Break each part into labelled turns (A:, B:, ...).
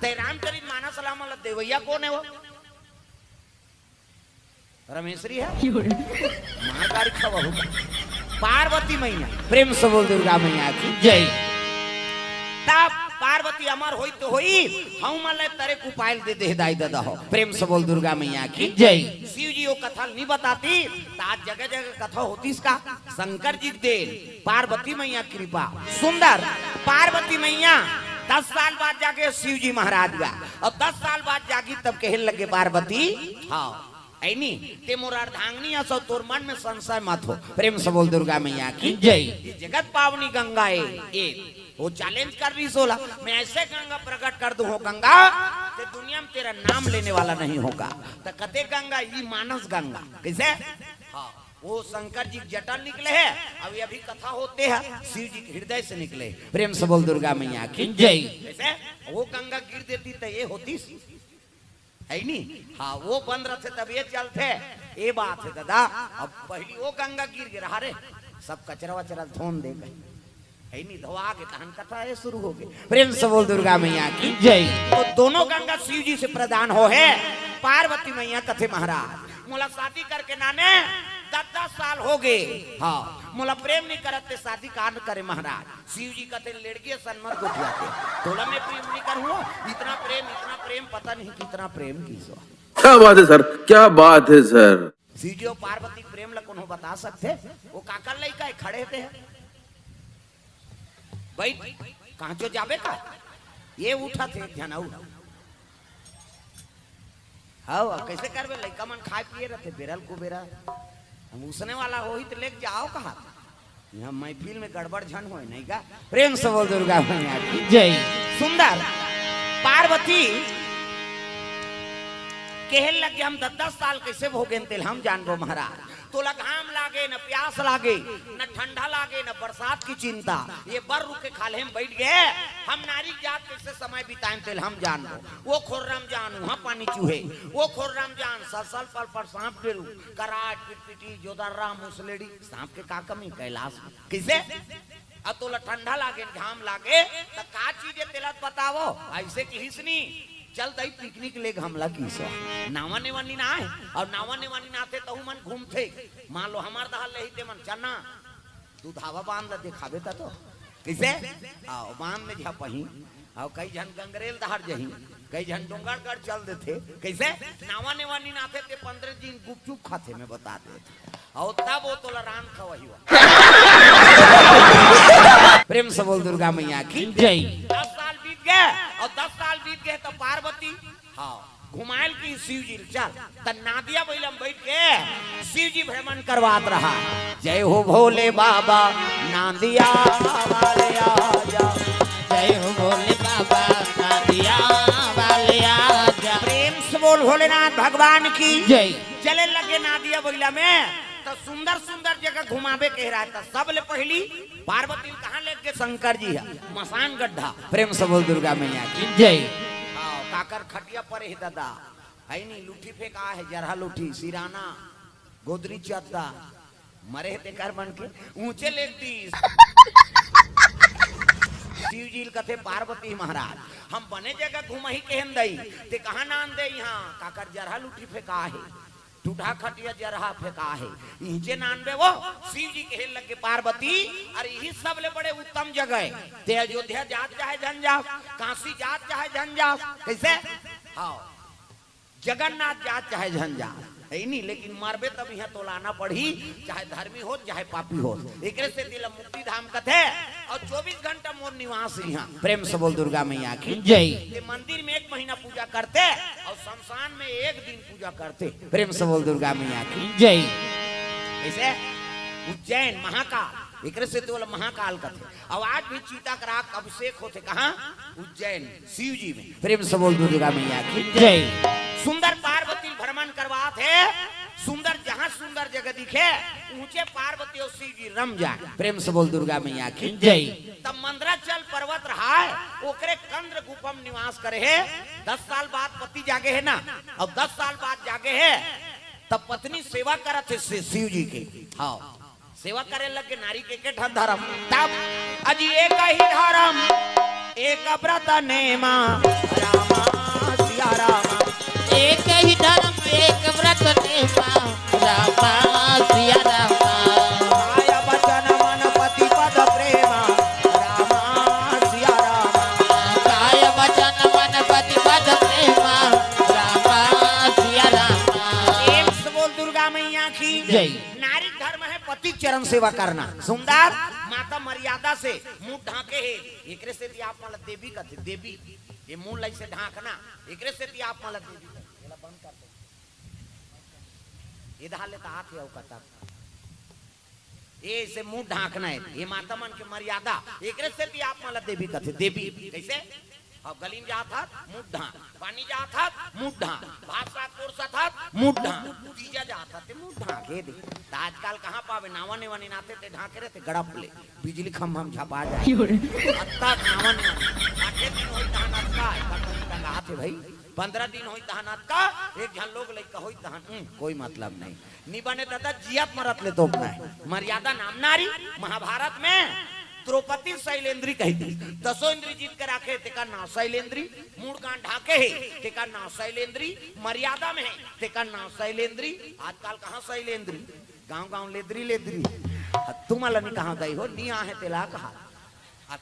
A: ते रामचरित मानस वाला देवैया कौन है वो? रमेश्वरी है, महाकाली का बहू पार्वती मैया। प्रेम से बोल दुर्गा मैया की जय। तब पार्वती अमर होई तो होई, हम मले तरे को पायल दे दे दाई दादा हो। प्रेम से बोल दुर्गा मैया की जय। शिव जी वो कथा नहीं बताती, आज जगह जगह कथा होती इसका। शंकर जी दे पार्वती मैया कृपा सुंदर। पार्वती मैया 10 साल बाद जाके शिव जी महाराज गा, और 10 साल बाद जागी तब कहने लगे पार्वती हाँ ऐनी ते मोर अर्धांगिनी असो तोर मन में संशय मत हो। प्रेम से बोल दुर्गा मैया की जय। जगत पावनी गंगा है वो चैलेंज कर रही सोला, मैं ऐसे गंगा प्रकट कर दूं हो गंगा ते दुनिया में तेरा नाम लेने वाला नहीं होगा। तो कते गंगा ये मानस गंगा कैसे हाँ वो शंकर जी जटल निकले हैं, अभी अभी कथा होते हैं शिव जी हृदय से निकले। प्रेम से बोल दुर्गा मैया की जय। कैसे वो गंगा गिर देती तो ये होती है नहीं हाँ वो बंद रहे तब ये चलते ये बात है दादा। अब पहली वो गंगा गिर गिरा रे सब कचरा वचरा धोन दे गए है नहीं धोआ के तहन कथा ये शुरू हो गई। प्रेम से बोल दुर्गा मैया की जय। तो दोनों गंगा शिव जी से प्रदान हो है। पार्वती मैया कथे महाराज मोला शादी करके नाने 10 साल हो गए हाँ मोला प्रेम नहीं करते शादी कांड करे महाराज। शिव जी कहते लड़की सन्मत को जाते थोड़ा मैं प्रेम नहीं करूँ, इतना प्रेम पता नहीं कितना प्रेम की सो।
B: क्या बात है सर, क्या बात है सर।
A: शिव जी और पार्वती प्रेम ला कौन बता सकते? वो काकर लइका खड़े थे भाई कहाँ जो जाबे का ये उठा थे ध्यान हाँ कैसे करबे लइका मन खाए पिए रहते बेरल को बेरा हम उसने वाला हो ही तो लेके जाओ कहा यहाँ महफिल में गड़बड़ झन हो नहीं का। प्रेम से बोल दुर्गा मैया की जय। सुंदर पार्वती कहने लगे हम 10 साल कैसे भोगे तेल हम जानबो महाराज। तोला घाम लागे न प्यास लागे न ठंडा लागे न बरसात की चिंता, ये बर रुक के खाले हम बैठ गए। हम नारी जात कैसे समय बिताएं तेल हम जानबो। वो खोर्राम जान वहाँ पानी चूहे, वो खोर्राम जान सलसल पर सांप डेरू कराट पिटपिटी जोदर्रा मुसलेड़ी सांप के का कमी कैलाश कैसे। अब तोला ठंडा लागे घाम लागे तो का चीज तेला बतावो ऐसे की हिसनी चल दई पिकनिक ले हमला की सो नावा नेवानी ना है और नावा नेवानी ना थे तो मन घूमते मान लो हमार दहाल ले ते मन चना तू धावा बांध दिखावे ता तो कैसे आओ बांध में जा पही आओ कई जन गंगरेल दहाड़ जही कई जन डोंगरगढ़ चल देते कैसे नावा नेवानी ना थे ते 15 दिन गुपचुप खाते में बता दे और तब वो तोला रान खवही प्रेम से बोल दुर्गा मैया की जय। 10 साल बीत गए और 10 साल बीत गए तो पार्वती हाँ घुमाइल की शिव जी चल त नादिया बैलम बैठ के शिव जी भ्रमण करवात रहा। जय हो भोले बाबा नादिया वाले आजा, जय हो भोले बाबा नादिया वाले आजा। प्रेम से बोल भोलेनाथ भगवान की जय। चले लगे नादिया बैला में तो सुंदर सुंदर जगह घुमावे कह रहा था। सबले पहली पार्वती कहाँ लेके शंकर जी है मसान गड्ढा। प्रेम से बोल दुर्गा मैया की जय। काकर खटिया पर है दादा है नहीं लूठी फेंका है जरहा लूठी सिराना गोदरी चद्दा मरे बेकार बन के ऊंचे लेती शिव जी कथे पार्वती महाराज हम बने जगह घुमा ही कहन दई ते कहाँ नान दे यहाँ काकर जरहा लूठी फेंका है टूटा खटिया जरहा फेंका है इजे नानबे वो शिव जी कहे लगे पार्वती अरे यही सबले बड़े उत्तम जगह ते अयोध्या जात चाहे झंझास काशी जात चाहे झंझास कैसे हाँ जगन्नाथ जात चाहे झंझास है नहीं लेकिन मरबे तब यहाँ तो लाना पड़ी चाहे धर्मी हो चाहे पापी हो एक से दिल मुक्ति धाम कथे और 24 घंटा मोर निवास यहाँ। प्रेम से बोल दुर्गा मैया की जय। मंदिर में 1 महीना पूजा करते और शमशान में 1 दिन पूजा करते। प्रेम से बोल दुर्गा मैया की जय। ऐसे उज्जैन महाकाल एक से तो महाकाल कथे और आज भी चीता कराक अभिषेक होते कहाँ उज्जैन शिव जी में। प्रेम से बोल दुर्गा मैया की जय। सुंदर पार्वती भ्रमण करवाते सुंदर जहाँ सुंदर जगह दिखे ऊंचे पार्वती और शिव जी रम जाए। प्रेम से बोल दुर्गा मैया की जय। तब मंदराचल पर्वत रहा है ओकरे कंद्र गुफम निवास करे है। 10 साल बाद पति जागे है ना और 10 साल बाद जागे है तब पत्नी सेवा करते शिव जी के हाँ सेवा करे लगे नारी के धर्म तब अजी एक ही धर्म एक व्रत नेमा राम चरण सेवा करना। सुंदर माता मर्यादा से मुंह ढाके है एकरे से ती आप मला देवी कहते देवी ये मुंह लाई से ढाकना एकरे से ती आप मला देवी कहते बंद कर दो इधर ले हाथ है कता ये से मुंह ढाकना है ये माता मन के मर्यादा एकरे से ती आप मला देवी कहते देवी कैसे अब गलीम जात था मुंह ढाक पानी जात था मुंह ढाक भात साग कोरसा था मुंह ढाक तीजा जात था ते मुंह ढाक ये दे आजकल कहां पावे नावा ने वनी नाते ते ढाके रहते गड़प ले बिजली खंभा में छपा जाए अत्ता नावा ने आठे दिन होई तहनात का का हाथ है भाई 15 दिन होई तहनात का एक जन लोग लइका होई तहन कोई मतलब नहीं नी बने दादा जियत मरत ले तोपना है मर्यादा नाम नारी महाभारत में द्रौपदी शैलेंद्री कहती 10 इंद्री जीत कर आखे तेका नाम शैलेंद्री मूड कान ढाके है तेका नाम शैलेंद्री मर्यादा में है तेका नाम शैलेंद्री आजकल कहां शैलेंद्री गांव-गांव लेद्री लेद्री तुम्हारा नहीं कहां गई हो नी आहे तेला कहा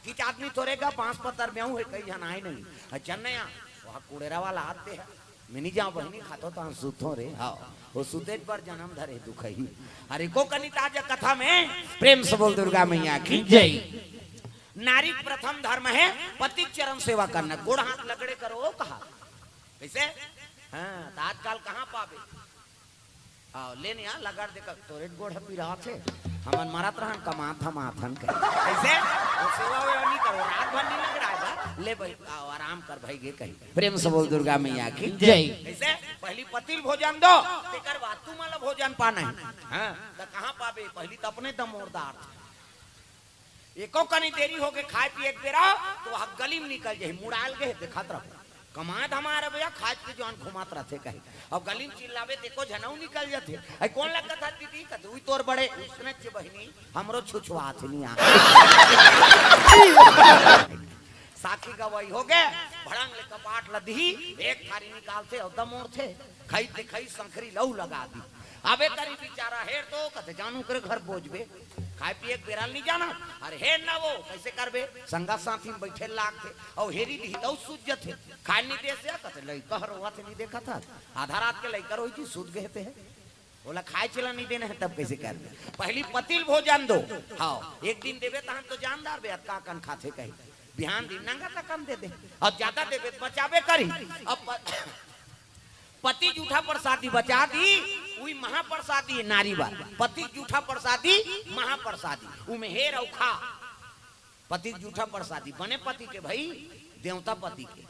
A: किच आदमी तोरेगा पांच पत्थर में है कई जन आए नहीं चन्नया वहां कुड़ेरा वाला आते हैं मिनी जाओ बहनी खातो तो सुतो रे हाँ वो सुतेज पर जन्म धरे दुख ही अरे को कनिताज कथा में प्रेम से बोल दुर्गा मैया की जय। नारी प्रथम धर्म है पति चरण सेवा करना गोड़ हाथ लगड़े करो कहा कैसे हाँ आजकल कहाँ पावे हाँ लेने यहाँ लगड़ दे तोरे गोड़ पीरा थे हमन मारत रहन कमात हम आथन के कैसे वो सेवा वेवा नहीं करो रात भर नहीं लगड़ाएगा ले भाई आओ आराम कर भाई गे कहीं प्रेम से बोल दुर्गा मैया की जय। कैसे पहली पतिल भोजन दो तेकर बाद तू मला भोजन पाना है हां त कहां पावे पहली त अपने दम मोरदार एको कनी देरी हो गए खाए पिए एक बेरा तो वह गली में निकल जाए मुड़ाल गए देखत रहो कमात हमारे भैया खाद के जवान घुमात रहते कहे अब गली में चिल्लावे देखो झनाऊ निकल जाते आई कौन लगता था दीदी कहते हुई तोर बड़े उसने चे बहनी हमरो छुछुआत नहीं आ साखी गवाई हो गए भड़ंग ले कपाट लदी एक थारी निकालते और दमोर थे खाई ते खाई संखरी लहू लगा दी अबे करी बेचारा हेर तो कहते जानू करे घर बोझबे खाए पिए बेराल नहीं जाना अरे हेर ना वो कैसे करबे संगा साथी में बैठे लाग थे और हेरी दी तो सूझ थे खाए नहीं दे से कहते लइका हरवा थे नहीं देखा था आधा रात के लइका रोई थी सूझ गए थे बोला खाए चला नहीं देना है तब कैसे कर पहली पतिल भोजन दो हाँ एक दिन देवे तहन तो जानदार बे का कन खाते कही बिहान दिन नंगा तक कम दे दे और ज्यादा देवे बचावे करी अब पति जूठा प्रसादी बचा दी उई महाप्रसादी नारी बात पति जूठा प्रसादी महाप्रसादी उमे हेर और खा पति जूठा प्रसादी बने पति के भाई देवता पति के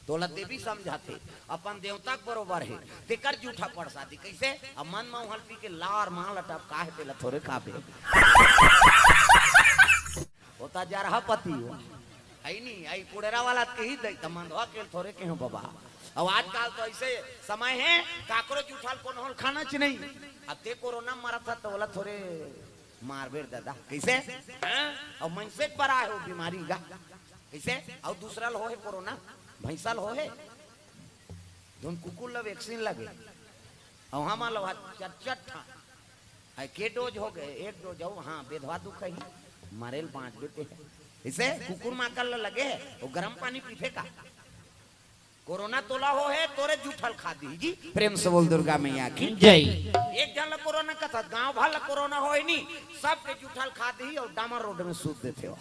A: तोला देवी समझाते अपन देवता बरोबर है तेकर जूठा प्रसादी कैसे अब मन में हल्पी के लार माल लटप काहे तेला थोड़े काबे होता जा रहा पति हो आई नहीं आई कुड़ेरा वाला के ही दे तमंदवा के थोड़े के हो बाबा अब आजकल तो ऐसे समय है काकरो जूठा कौन होल खाना च नहीं अब ते कोरोना मारा था तो बोला थोड़े मार बेर दादा कैसे और मनसे पर आए हो बीमारी का कैसे और दूसरा हो है कोरोना भैंसा हो है तुम कुकुर ला वैक्सीन लगे और हम लो चट था के डोज हो गए एक डोज हो हाँ बेधवा दुख ही मारेल 5 बेटे है इसे कुकुर माकल लगे वो गर्म पानी पीते का कोरोना तोला हो है तोरे जूठल खा दी जी प्रेम से बोल दुर्गा मैया की जय। एक जन कोरोना का था गांव भर कोरोना हो नहीं सब के जूठल खा दी और डामर रोड में सूत देते हो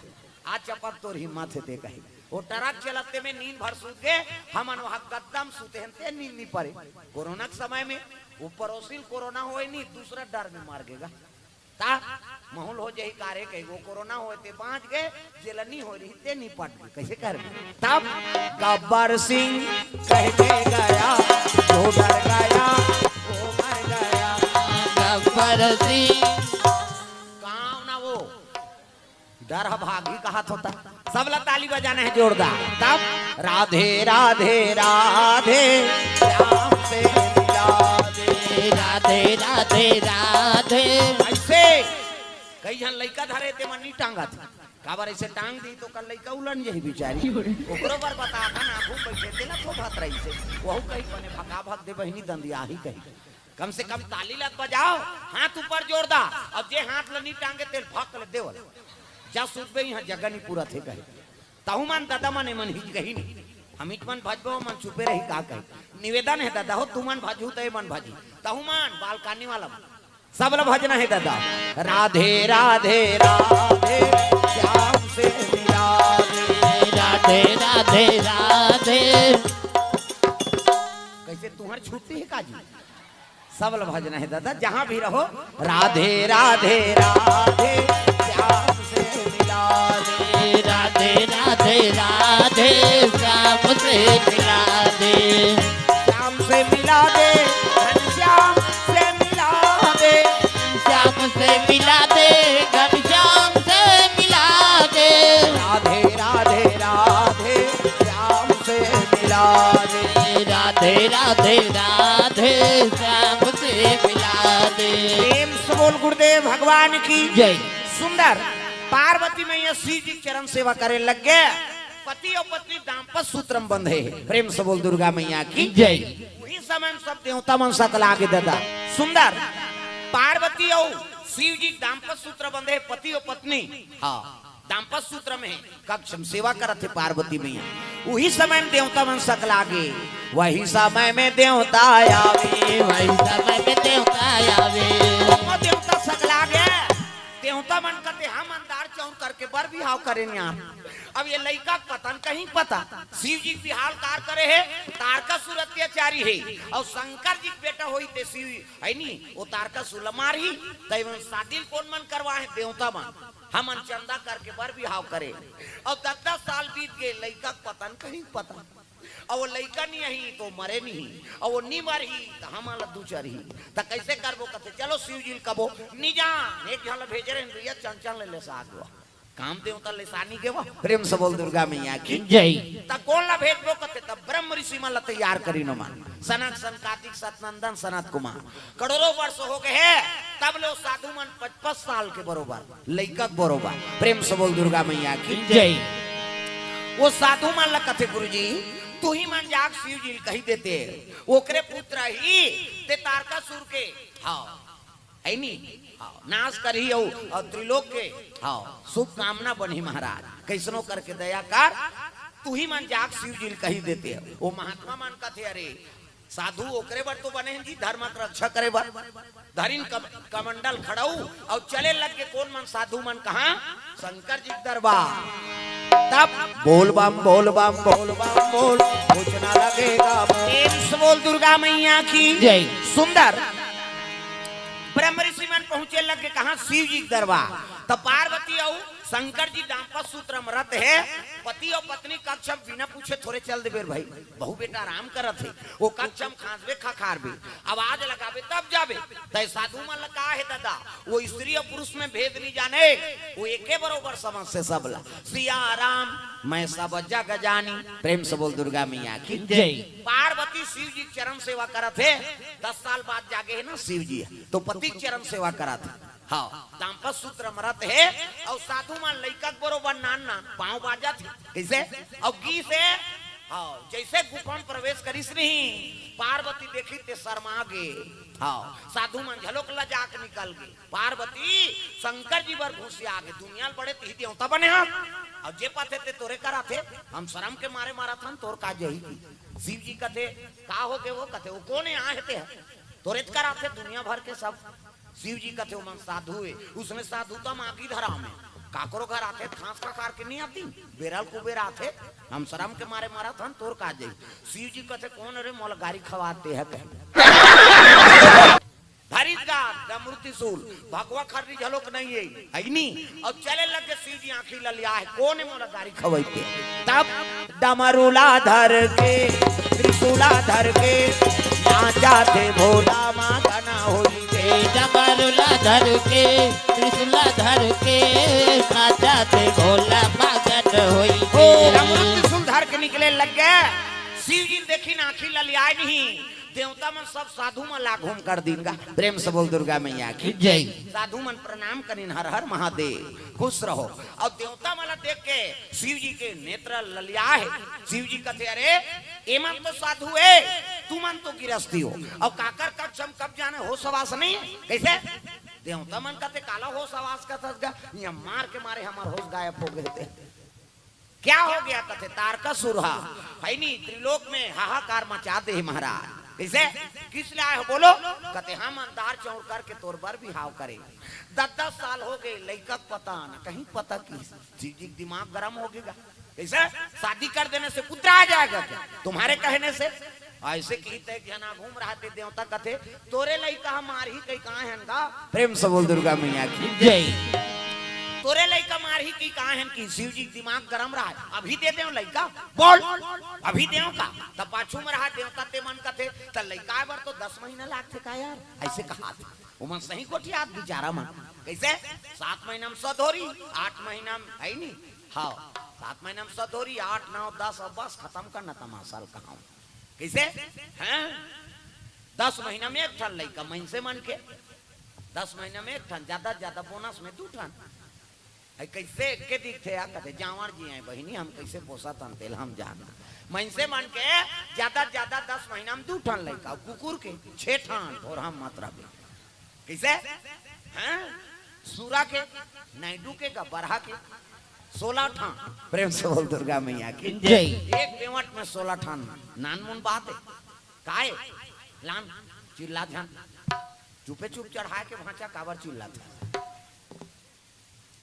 A: आज चपक तोर हिम्मत है कही वो ट्रक चलते में नींद भर सूत गए हम वहां गद्दम सूते हैं नींद नहीं पड़े कोरोना के समय में वो पड़ोसिल कोरोना हो नहीं दूसरा डर में मार गएगा माहौल हो जाए कारे कहीं वो कोरोना होते 5 गए जेलनी हो रही ते नहीं पट कैसे कर तब गब्बर सिंह कह के गया जो डर गया वो मर गया गब्बर सिंह कहाँ ना वो डर भागी कहा होता सब ला ताली बजाना है जोरदार तब राधे राधे राधे राम से मिला दे राधे राधे राधे ऐसे कई जन लइका धरे ते मनी टांगा था काबर ऐसे टांग दी तो कल लइका उलन जही बिचारी ओकरो बार बता था ना खूब बैठे थे ना तो भात रही से वहु कहीं बने भगा भग दे बहनी दंदिया ही कही कम से कम ताली लत बजाओ हाथ ऊपर जोरदार अब जे हाथ लनी टांगे तेल भक ले देवल जा सुबह यहाँ जगह नहीं पूरा थे कहे ताहू मान दादा मने मन ही कही नहीं हमित मन भजबो मन छुपे रही का कही निवेदन है दादा हो तू मन भाजू तो मन भाजी ताहू मान बालकानी वाला सबल भजना है दादा। राधे राधे राधे श्याम से मिला दे,
C: राधे राधे राधे।
A: कैसे तुम्हारी छुट्टी है काजी? सबल भजना है दादा, जहां भी रहो राधे राधे राधे श्याम से मिला दे,
C: राधे राधे राधे श्याम से मिला दे,
A: श्याम से मिला दे, घनश्याम से मिला दे,
C: श्याम से मिला दे, घनश्याम से मिला दे,
A: राधे राधे राधे श्याम से मिला दे,
C: राधे राधे राधे श्याम से मिला दे।
A: प्रेम से बोल गुरुदेव भगवान की
C: जय।
A: सुंदर पार्वती मैया शिव जी चरण सेवा करे लग गए। पति और पत्नी दाम्पत्य सूत्र में बंधे हैं। प्रेम से बोल दुर्गा मैया की
C: जय।
A: वही समय में सब देवता मन सकल आगे दादा। सुंदर पार्वती और शिव जी दाम्पत्य सूत्र बंधे, पति और पत्नी हाँ दाम्पत्य सूत्र में कक्ष में सेवा करते पार्वती मैया। वही समय में देवता मन सकल आगे, वही समय में देवता आवे,
C: वही समय में देवता आवे,
A: देवता सकल आगे। देवता मन करते हम अंधार चौन करके बर बिहाव करेंगे आप। अब ये लड़का पतन कहीं पता शिव जी बिहार कार करे है, तारका सुर अत्याचारी है और शंकर जी बेटा होई ते शिव है नी वो तारका सुलमार ही तैवन शादी कौन मन करवा है देवता मन हम चंदा करके बर बिहाव करे। और 10 साल बीत गए, लड़का पतन कहीं पता और वो लड़का नहीं ही तो मरे नहीं और वो नहीं मर ही तो हम दूचर ही तो कैसे करबो कहते चलो शिव जी कबो निजान एक झल भेजे रहे भैया चंचल ले साथ काम देवता लेसानी के वो। प्रेम से बोल दुर्गा मैया की
C: जय।
A: त कौन ला भेजबो कहते तब ब्रह्म ऋषि मन ला तैयार करी न मान सनक संकातिक सतनंदन सनत कुमार करोड़ों वर्ष हो गए है तब लो साधु मन 55 साल के बरोबर लइका बरोबर। प्रेम से बोल दुर्गा मैया की
C: जय।
A: वो साधु मन ला कथे गुरुजी तू ही मन जाग शिव जी कही देते ओकरे पुत्र ही ते तारकासुर के हाँ है नी हाँ नाश करी और त्रिलोक के हाँ शुभ कामना बनी महाराज कैसनो करके दया कर तू ही मन जाग शिव जी कही देते वो महात्मा मन कथे अरे साधु ओकरे बर तो बने जी धर्म की रक्षा करे बर धरिन कमंडल खड़ाऊ और चले लग के कौन मन साधु मन कहा शंकर जी दरबार तब बोल बम बोल बम बोल बम बोल कुछ ना लगेगा बोल दुर्गा मैया की
C: जय।
A: सुंदर ब्रह्म ऋषि मन पहुंचे लग के कहा शिव जी दरबार तब पार्वती और शंकर जी दाम्पत्य सूत्र में रत है। पति और पत्नी कक्षम बिना पूछे थोड़े चल दे भाई बहु बेटा आराम करत है वो कक्षम खांसबे खखार भी आवाज लगावे तब जावे तय साधु मन लगा है दादा वो स्त्री और पुरुष में भेद नहीं जाने वो एके बरोबर समझ से सबला सिया राम मैं सब जग जानी। प्रेम से बोल दुर्गा मैया की
C: जय।
A: पार्वती शिव जी चरण सेवा करत है 10 साल बाद जागे है ना शिव जी तो पति चरण सेवा करत है हाँ दाम्पत्य सूत्र मरत है और साधु मान लइका बरोबर नाना पाँव बाजा थी कैसे और गी से हाँ जैसे गुफा में प्रवेश करिस नहीं पार्वती देखी ते शर्मा गे हाँ साधु मन झलोक लजाक निकल गए पार्वती शंकर जी बर घुस आगे दुनिया बड़े ती देवता बने हम और जे पाते ते तोरे करा थे हम शर्म के मारे मारा था तोर का जही शिव जी कथे का हो गए वो कथे वो कौन आहते है तोरे करा थे दुनिया भर के सब शिव जी कथे मन साधु है उसने साधुता मांगी धरा में काकरो घर आते खास का कार के नहीं आती बेरल कुबेर आते हम शर्म के मारे मारा था तोर का जाई शिव जी कथे कौन अरे मोल गाड़ी खवाते है मूर्तिशूल भगवा खरी झलोक नहीं है अग्नि और चले लगे शिव जी आंखी ललिया है कौन मोला गाड़ी खवाते तब डमरुला धर के त्रिशूला धर के नाचा थे भोला माँ गाना होली
C: डमरुला धर के त्रिशूला धर के नाचा थे भोला मगन होई
A: त्रिशूल धर के निकले लग गए शिव जी देखी ना आंखी ललियाए नहीं देवता मन सब साधु मन ला घूम कर दीनगा। प्रेम से बोल दुर्गा मैया की
C: जय।
A: साधु मन प्रणाम करिन हर हर महादेव खुश रहो और देवता मन देख के शिव जी के नेत्र ललिया है। शिव जी कहते अरे एमन तो साधु है तू मन तो गिरस्ती हो और काकर कक्षम कब जाने हो सवास नहीं कैसे देवता मन कहते काला हो सवास का थसगा ये मार के मारे हमार होश गायब हो गए थे क्या हो गया कहते तारकासुर है नी त्रिलोक में हाहाकार मचा दे महाराज कैसे किस लिए आए हो बोलो? कहते हम अंधार चौड़ करके तोर बर भी हाव करे। 10-10 साल हो गए लड़का पता ना कहीं पता की दिमाग गर्म हो गया। कैसे शादी कर देने से पुत्र आ जाएगा क्या तुम्हारे कहने से? ऐसे कहते जना घूम रहा थे देवता कथे तोरे लड़का हमार ही कहीं कहाँ है का? प्रेम से बोल दुर्गा मैया की
C: जय।
A: तोरे लड़का मार ही की कहाँ है कि शिव जी दिमाग गरम रहा है अभी दे दे लड़का बोल अभी दे का तब पाछू में रहा देवता ते मन का थे तो लड़का बार तो 10 महीना लाग थे का यार ऐसे कहा था उमन सही कोठिया बेचारा मन कैसे 7 महीना में सधोरी 8 महीना में है नहीं हाँ 7 महीना में सधोरी 8 9 10 और बस खत्म करना तमाशा कहा कैसे हैं 10 महीना में एक ठन लड़का मन से मन के 10 महीना में एक ठन ज्यादा बोनस में 2 ठन कैसे के दिखते आ कहते जावर जी हैं बहिनी हम कैसे पोसा तन तेल हम जाना मन से मन के ज्यादा 10 महीना में 2 ठन लड़का कुकुर के 6 ठन और हम मात्रा में कैसे हैं सूरा के नायडू के गबरहा के 16 ठन प्रेम से बोल दुर्गा मैया की
C: जय।
A: एक पेवट में 16 ठन नानमुन बात है काहे लान चिल्ला ध्यान चुपे चुप चढ़ा के भांचा काबर चिल्ला था